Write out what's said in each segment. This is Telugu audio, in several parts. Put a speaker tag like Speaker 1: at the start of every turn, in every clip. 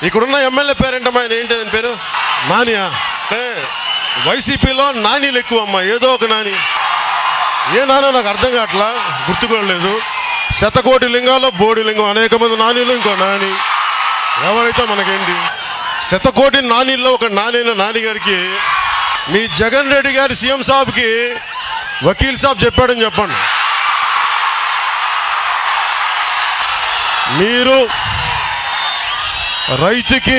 Speaker 1: ఇక్కడున్న ఎమ్మెల్యే పేరేంటమ్మా, ఆయన ఏంటి ఆయన పేరు? నానియా? అంటే వైసీపీలో నానీలు ఎక్కువ అమ్మా, ఏదో ఒక నాని. ఏ నానో నాకు అర్థం కావట్లా, గుర్తుకోలేదు. శతకోటి లింగాల్లో బోడి లింగం, అనేక మంది నానీలు, ఇంకో నాని. ఎవరైతే మనకేంటి? శతకోటి నానీల్లో ఒక నానైన నాని గారికి మీ జగన్ రెడ్డి గారి సీఎం సాబ్కి వకీల్ సాబ్ చెప్పాడని చెప్పండి. మీరు రైతుకి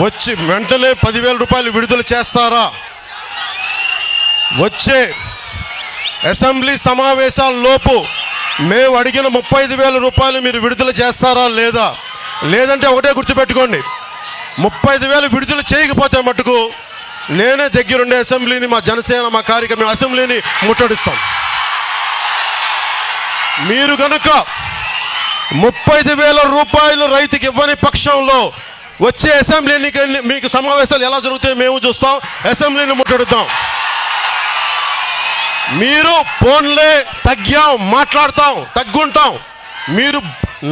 Speaker 1: వచ్చి వెంటనే 10,000 రూపాయలు విడుదల చేస్తారా? వచ్చే అసెంబ్లీ సమావేశాల లోపు మేము అడిగిన 35,000 రూపాయలు మీరు విడుదల చేస్తారా లేదా? లేదంటే ఒకటే గుర్తుపెట్టుకోండి, 35,000 విడుదల చేయకపోతే మటుకు నేనే దగ్గరుండే అసెంబ్లీని, మా జనసేన, మా కార్యక్రమం అసెంబ్లీని ముట్టడిస్తాం. మీరు కనుక 35,000 రూపాయలు రైతుకి ఇవ్వని పక్షంలో వచ్చే అసెంబ్లీని మీకు సమావేశాలు ఎలా జరుగుతాయో మేము చూస్తాం, అసెంబ్లీని ముట్టడిద్దాం. మీరు ఫోన్లే తగ్గాం, మాట్లాడతాం, తగ్గుంటాం, మీరు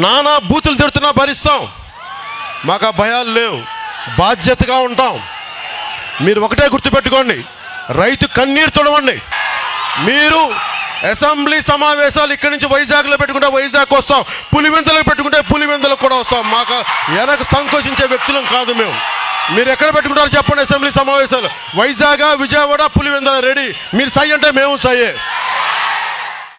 Speaker 1: నానా బూతులు తిడుతున్నా భరిస్తాం, మాకు ఆ భయాలు లేవు, బాధ్యతగా ఉంటాం. మీరు ఒకటే గుర్తుపెట్టుకోండి, రైతు కన్నీరు తొడవండి. మీరు అసెంబ్లీ సమావేశాలు ఇక్కడి నుంచి వైజాగ్లో పెట్టుకుంటే వైజాగ్ వస్తాం, పులివెందులకు పెట్టుకుంటే పులివెందులకు కూడా వస్తాం. మాకు వెనక సంకోచించే వ్యక్తులం కాదు మేము. మీరు ఎక్కడ పెట్టుకుంటారో చెప్పండి అసెంబ్లీ సమావేశాలు, వైజాగ్, విజయవాడ, పులివెందుల రెడీ. మీరు సై అంటే మేము సయ్యే.